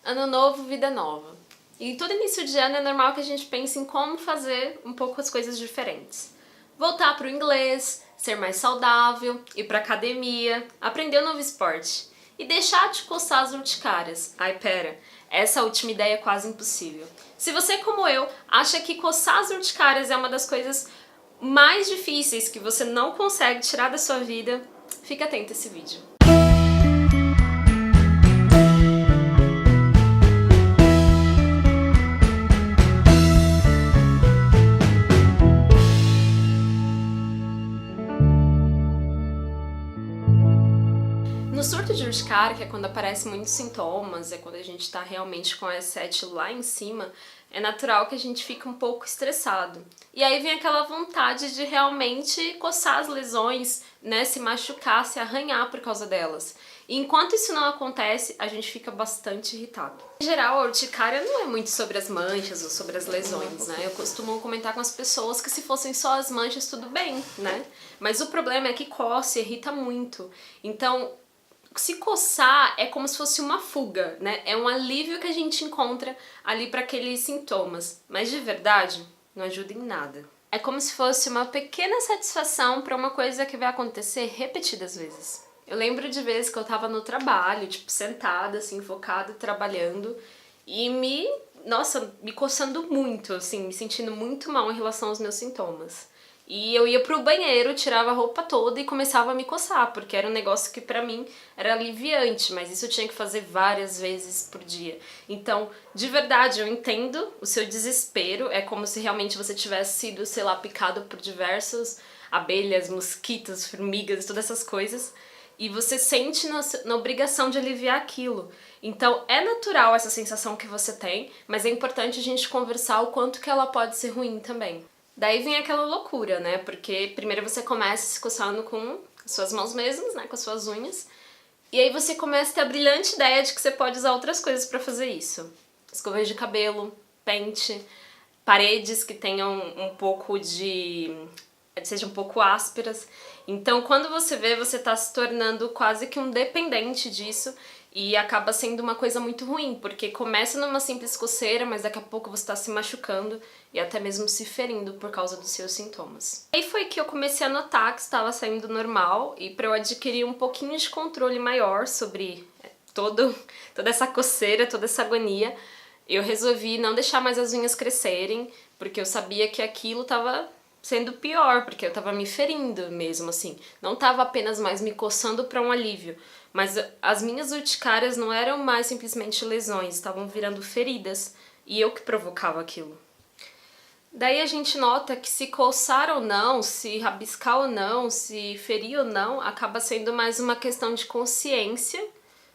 Ano novo, vida nova. E todo início de ano é normal que a gente pense em como fazer um pouco as coisas diferentes. Voltar pro inglês, ser mais saudável, ir pra academia, aprender um novo esporte. E deixar de coçar as urticárias. Ai, pera, essa última ideia é quase impossível. Se você, como eu, acha que coçar as urticárias é uma das coisas mais difíceis que você não consegue tirar da sua vida, fica atento a esse vídeo. No surto de urticária, que é quando aparecem muitos sintomas, é quando a gente tá realmente com a E7 lá em cima, é natural que a gente fique um pouco estressado. E aí vem aquela vontade de realmente coçar as lesões, né, se machucar, se arranhar por causa delas. E enquanto isso não acontece, a gente fica bastante irritado. Em geral, a urticária não é muito sobre as manchas ou sobre as lesões, né? Eu costumo comentar com as pessoas que se fossem só as manchas, tudo bem, né? Mas o problema é que coça e irrita muito. Então, se coçar é como se fosse uma fuga, né? É um alívio que a gente encontra ali para aqueles sintomas. Mas de verdade, não ajuda em nada. É como se fosse uma pequena satisfação para uma coisa que vai acontecer repetidas vezes. Eu lembro de vezes que eu tava no trabalho, tipo, sentada, assim, focada, trabalhando, e me coçando muito, assim, me sentindo muito mal em relação aos meus sintomas. E eu ia pro banheiro, tirava a roupa toda e começava a me coçar, porque era um negócio que pra mim era aliviante, mas isso eu tinha que fazer várias vezes por dia. Então, de verdade, eu entendo o seu desespero, é como se realmente você tivesse sido, sei lá, picado por diversas abelhas, mosquitos, formigas, todas essas coisas, e você sente na obrigação de aliviar aquilo. Então, é natural essa sensação que você tem, mas é importante a gente conversar o quanto que ela pode ser ruim também. Daí vem aquela loucura, né? Porque primeiro você começa se coçando com suas mãos mesmas, né? Com as suas unhas. E aí você começa a ter a brilhante ideia de que você pode usar outras coisas pra fazer isso. Escovas de cabelo, pente, paredes que tenham um pouco de... sejam um pouco ásperas. Então, quando você vê, você tá se tornando quase que um dependente disso e acaba sendo uma coisa muito ruim, porque começa numa simples coceira, mas daqui a pouco você tá se machucando e até mesmo se ferindo por causa dos seus sintomas. Aí foi que eu comecei a notar que estava saindo normal e para eu adquirir um pouquinho de controle maior sobre toda essa coceira, toda essa agonia, eu resolvi não deixar mais as unhas crescerem, porque eu sabia que aquilo tava sendo pior, porque eu tava me ferindo mesmo, assim. Não tava apenas mais me coçando para um alívio, mas as minhas urticárias não eram mais simplesmente lesões, estavam virando feridas, e eu que provocava aquilo. Daí a gente nota que se coçar ou não, se rabiscar ou não, se ferir ou não, acaba sendo mais uma questão de consciência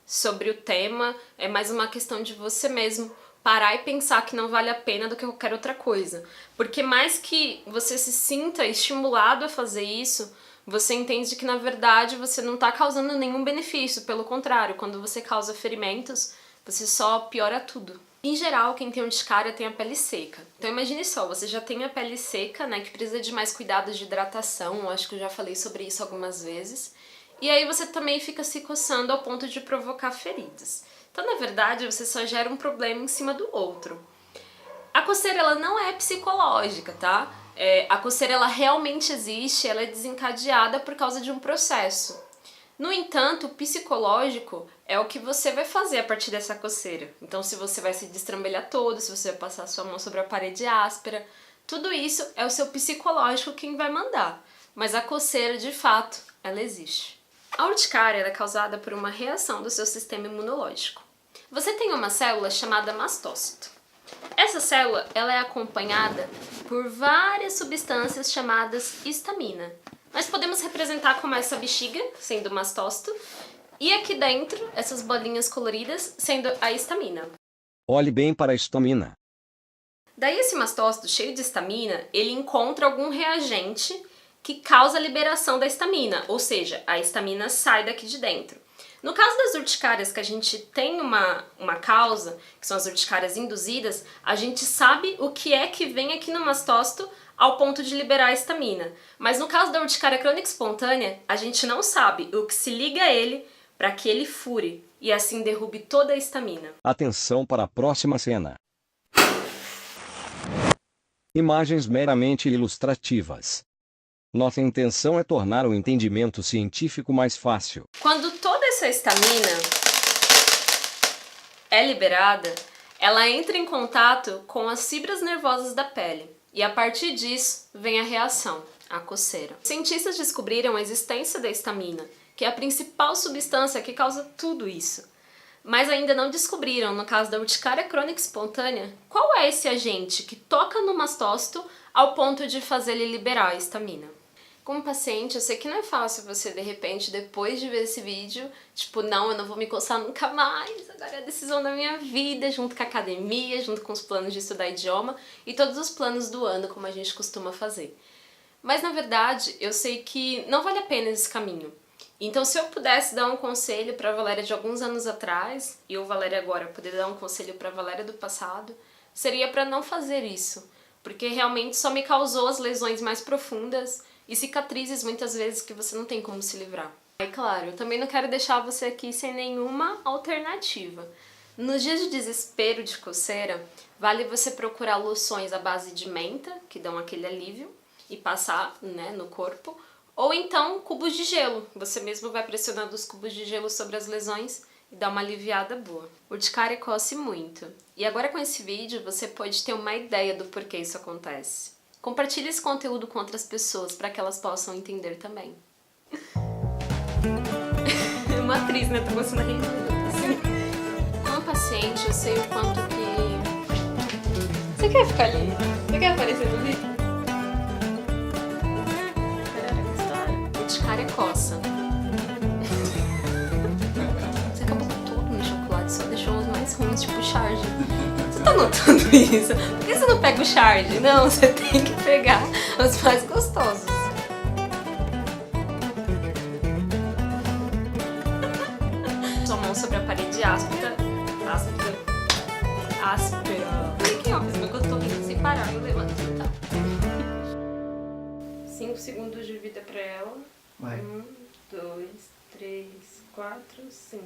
sobre o tema, é mais uma questão de você mesmo parar e pensar que não vale a pena do que qualquer outra coisa. Porque mais que você se sinta estimulado a fazer isso, você entende que na verdade você não está causando nenhum benefício, pelo contrário, quando você causa ferimentos, você só piora tudo. Em geral, quem tem urticária tem a pele seca. Então imagine só, você já tem a pele seca, né, que precisa de mais cuidados de hidratação, eu acho que eu já falei sobre isso algumas vezes, e aí você também fica se coçando ao ponto de provocar feridas. Então, na verdade, você só gera um problema em cima do outro. A coceira, ela não é psicológica, tá? A coceira, ela realmente existe, ela é desencadeada por causa de um processo. No entanto, o psicológico é o que você vai fazer a partir dessa coceira. Então, se você vai se destrambelhar todo, se você vai passar a sua mão sobre a parede áspera, tudo isso é o seu psicológico quem vai mandar. Mas a coceira, de fato, ela existe. A urticária é causada por uma reação do seu sistema imunológico. Você tem uma célula chamada mastócito. Essa célula ela é acompanhada por várias substâncias chamadas histamina. Nós podemos representar como essa bexiga, sendo o mastócito, e aqui dentro, essas bolinhas coloridas, sendo a histamina. Olhe bem para a histamina. Daí esse mastócito cheio de histamina, ele encontra algum reagente que causa a liberação da histamina, ou seja, a histamina sai daqui de dentro. No caso das urticárias, que a gente tem uma causa, que são as urticárias induzidas, a gente sabe o que é que vem aqui no mastócito ao ponto de liberar a histamina. Mas no caso da urticária crônica espontânea, a gente não sabe o que se liga a ele para que ele fure. e assim derrube toda a estamina. Atenção para a próxima cena. Imagens meramente ilustrativas. Nossa intenção é tornar o entendimento científico mais fácil. Quando toda essa estamina é liberada, ela entra em contato com as fibras nervosas da pele e a partir disso vem a reação, a coceira. Cientistas descobriram a existência da estamina, que é a principal substância que causa tudo isso. Mas ainda não descobriram, no caso da urticária crônica espontânea, qual é esse agente que toca no mastócito ao ponto de fazer ele liberar a estamina. Como paciente, eu sei que não é fácil você, de repente, depois de ver esse vídeo, tipo, não, eu não vou me coçar nunca mais, agora é a decisão da minha vida, junto com a academia, junto com os planos de estudar idioma e todos os planos do ano, como a gente costuma fazer. Mas, na verdade, eu sei que não vale a pena esse caminho. Então, se eu pudesse dar um conselho para a Valéria de alguns anos atrás, e eu, Valéria, agora, poder dar um conselho para a Valéria do passado, seria para não fazer isso, porque realmente só me causou as lesões mais profundas e cicatrizes muitas vezes que você não tem como se livrar. E claro, eu também não quero deixar você aqui sem nenhuma alternativa. Nos dias de desespero de coceira, vale você procurar loções à base de menta, que dão aquele alívio, e passar, né, no corpo, ou então cubos de gelo. Você mesmo vai pressionando os cubos de gelo sobre as lesões e dá uma aliviada boa. Urticária coce muito. E agora com esse vídeo você pode ter uma ideia do porquê isso acontece. Compartilhe esse conteúdo com outras pessoas para que elas possam entender também. Uma atriz, né? Tô gostando de rir assim. Como paciente, eu sei o quanto que... Você quer ficar ali? Você quer aparecer no vídeo? Urticária coça. Você acabou com todo no chocolate, só deixou os mais ruins, tipo charge. Você tá notando isso? Por que você não pega o charge? Não, você tem que pegar os mais gostosos. Sua mão sobre a parede áspera. Fiquem ó, mas eu tô rindo sem parar, eu levanto, tá? 5 segundos de vida pra ela. Vai. 1, 2, 3, 4, 5.